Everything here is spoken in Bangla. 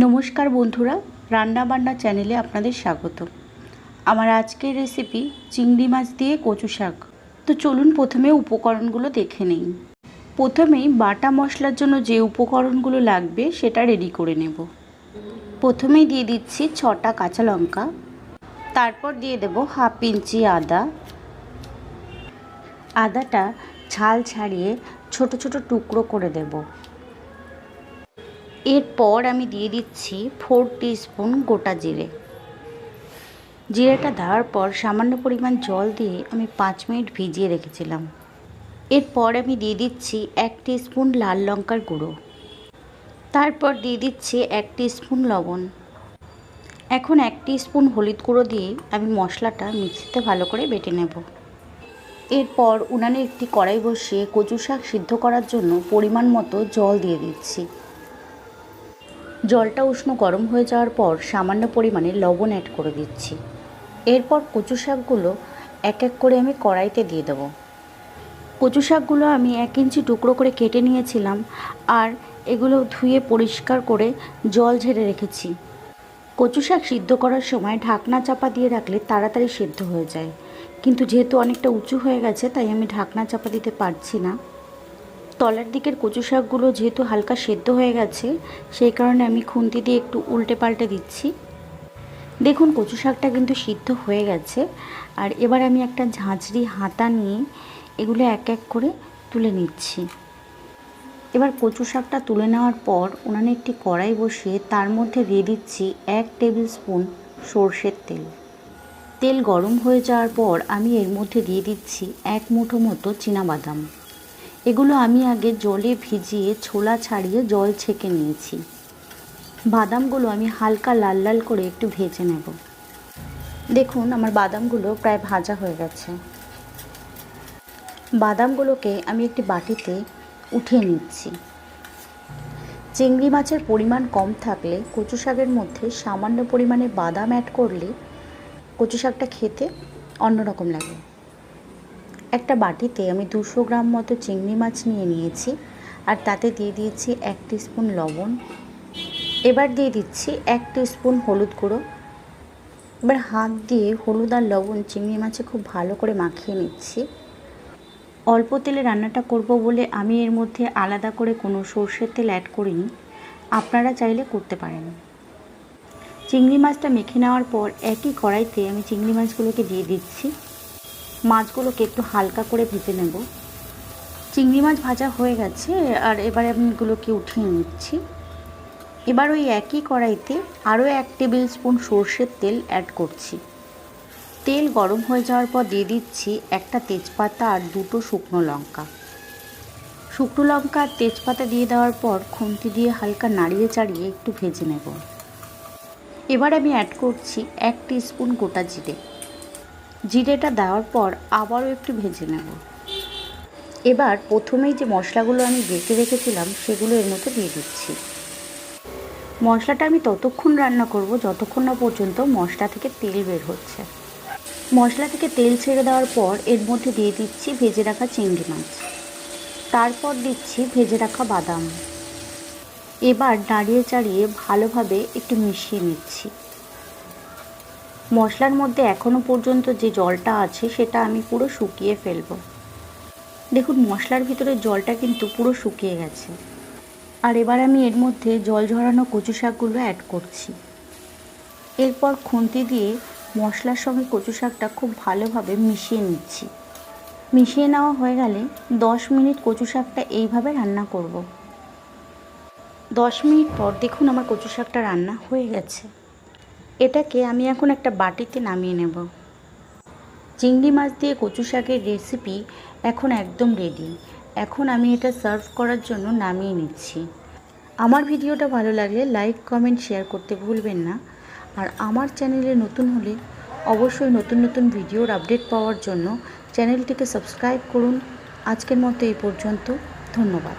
নমস্কার বন্ধুরা, রান্নাবান্না চ্যানেলে আপনাদের স্বাগত। আমার আজকের রেসিপি চিংড়ি মাছ দিয়ে কচু শাক। তো চলুন প্রথমে উপকরণগুলো দেখে নিই। প্রথমেই বাটা মশলার জন্য যে উপকরণগুলো লাগবে সেটা রেডি করে নেব। প্রথমেই দিয়ে দিচ্ছি 6টা কাঁচা লঙ্কা, তারপর দিয়ে দেব হাফ ইঞ্চি আদা। আদাটা ছাল ছাড়িয়ে ছোট ছোট টুকরো করে দেব। এরপর আমি দিয়ে দিচ্ছি 4 টিস্পুন গোটা জিরে। জিরেটা দেওয়ার পর সামান্য পরিমাণ জল দিয়ে আমি 5 মিনিট ভিজিয়ে রেখেছিলাম। এরপর আমি দিয়ে দিচ্ছি 1 টিস্পুন লাল লঙ্কার গুঁড়ো, তারপর দিয়ে দিচ্ছি 1 টিস্পুন লবণ। এখন 1 টিস্পুন হলুদ গুঁড়ো দিয়ে আমি মশলাটা মিক্সিতে ভালো করে বেটে নেব। এরপর উনানে একটি কড়াই বসিয়ে কচু শাক সিদ্ধ করার জন্য পরিমাণ মতো জল দিয়ে দিচ্ছি। জলটা উষ্ণ গরম হয়ে যাওয়ার পর সামান্য পরিমাণে লবণ অ্যাড করে দিচ্ছি। এরপর কচু শাকগুলো এক এক করে আমি কড়াইতে দিয়ে দেবো। কচু শাকগুলো আমি 1 ইঞ্চি টুকরো করে কেটে নিয়েছিলাম, আর এগুলো ধুয়ে পরিষ্কার করে জল ঝেড়ে রেখেছি। কচু শাক সিদ্ধ করার সময় ঢাকনা চাপা দিয়ে রাখলে তাড়াতাড়ি সিদ্ধ হয়ে যায়, কিন্তু যেহেতু অনেকটা উঁচু হয়ে গেছে তাই আমি ঢাকনা চাপা দিতে পারছি না। তলার দিকের কচু শাকগুলো যেহেতু হালকা সেদ্ধ হয়ে গেছে, সেই কারণে আমি খুন্তি দিয়ে একটু উল্টে পাল্টে দিচ্ছি। দেখুন কচু শাকটা কিন্তু সিদ্ধ হয়ে গেছে। আর এবার আমি একটা ঝাঁঝরি হাতা নিয়ে এগুলো এক এক করে তুলে নিচ্ছি। এবার কচু শাকটা তুলে নেওয়ার পর উনানে একটি কড়াই বসিয়ে তার মধ্যে দিয়ে দিচ্ছি 1 টেবিল স্পুন সর্ষের তেল। তেল গরম হয়ে যাওয়ার পর আমি এর মধ্যে দিয়ে দিচ্ছি 1 মুঠো মতো চীনাবাদাম। এগুলো আমি আগে জলে ভিজিয়ে ছোলা ছাড়িয়ে জল ছেঁকে নিয়েছি। বাদামগুলো আমি হালকা লাল লাল করে একটু ভেজে নেব। দেখুন আমার বাদামগুলো প্রায় ভাজা হয়ে গেছে। বাদামগুলোকে আমি একটি বাটিতে উঠিয়ে নিচ্ছি। চিংড়ি মাছের পরিমাণ কম থাকলে কচু শাকের মধ্যে সামান্য পরিমাণে বাদাম অ্যাড করলে কচু শাকটা খেতে অন্যরকম লাগে। একটা বাটিতে আমি 200 গ্রাম মতো চিংড়ি মাছ নিয়ে নিয়েছি, আর তাতে দিয়ে দিয়েছি 1 টিস্পুন লবণ। এবার দিয়ে দিচ্ছি 1 টিস্পুন হলুদ গুঁড়ো। এবার হাত দিয়ে হলুদ আর লবণ চিংড়ি মাছে খুব ভালো করে মাখিয়ে নিচ্ছি। অল্প তেলে রান্নাটা করব বলে আমি এর মধ্যে আলাদা করে কোনো সর্ষের তেল অ্যাড করিনি, আপনারা চাইলে করতে পারেন। চিংড়ি মাছটা মেখে নেওয়ার পর একই কড়াইতে আমি চিংড়ি মাছগুলোকে দিয়ে দিচ্ছি। মাছগুলোকে একটু হালকা করে ভেজে নেব। চিংড়ি মাছ ভাজা হয়ে গেছে, আর এবারে আমি এগুলোকে উঠিয়ে নিচ্ছি। এবার ওই একই কড়াইতে আরও 1 টেবিল স্পুন সর্ষের তেল অ্যাড করছি। তেল গরম হয়ে যাওয়ার পর দিয়ে দিচ্ছি একটা তেজপাতা আর 2টো শুকনো লঙ্কা। শুকনো লঙ্কা আর তেজপাতা দিয়ে দেওয়ার পর খুন্তি দিয়ে হালকা নাড়িয়ে চাড়িয়ে একটু ভেজে নেব। এবার আমি অ্যাড করছি 1 টিস্পুন গোটা জিরে। জিরেটা দেওয়ার পর আবারও একটু ভেজে নেব। এবার প্রথমেই যে মশলাগুলো আমি বেটে রেখেছিলাম সেগুলো এর মধ্যে দিয়ে দিচ্ছি। মশলাটা আমি ততক্ষণ রান্না করব যতক্ষণ না পর্যন্ত মশলা থেকে তেল বের হচ্ছে। মশলা থেকে তেল ছেড়ে দেওয়ার পর এর মধ্যে দিয়ে দিচ্ছি ভেজে রাখা চিংড়ি মাছ, তারপর দিচ্ছি ভেজে রাখা বাদাম। এবার নাড়িয়ে চাড়িয়ে ভালোভাবে একটু মিশিয়ে নিচ্ছি। মশলার মধ্যে এখনও পর্যন্ত যে জলটা আছে সেটা আমি পুরো শুকিয়ে ফেলব। দেখুন মশলার ভিতরে জলটা কিন্তু পুরো শুকিয়ে গেছে। আর এবার আমি এর মধ্যে জল ঝরানো কচু শাকগুলো অ্যাড করছি। এরপর খুন্তি দিয়ে মশলার সঙ্গে কচু শাকটা খুব ভালোভাবে মিশিয়ে নিচ্ছি। মিশিয়ে নেওয়া হয়ে গেলে 10 মিনিট কচু শাকটা এইভাবে রান্না করব। 10 মিনিট পর দেখুন আমার কচু শাকটা রান্না হয়ে গেছে। এটাকে আমি এখন একটা বাটিতে নামিয়ে নেব। চিংড়ি মাছ দিয়ে কচু শাকের রেসিপি এখন একদম রেডি। এখন আমি এটা সার্ভ করার জন্য নামিয়ে নিচ্ছি। আমার ভিডিওটা ভালো লাগলে লাইক কমেন্ট শেয়ার করতে ভুলবেন না। আর আমার চ্যানেলে নতুন হলে অবশ্যই নতুন নতুন ভিডিওর আপডেট পাওয়ার জন্য চ্যানেলটিকে সাবস্ক্রাইব করুন। আজকের মতো এই পর্যন্ত, ধন্যবাদ।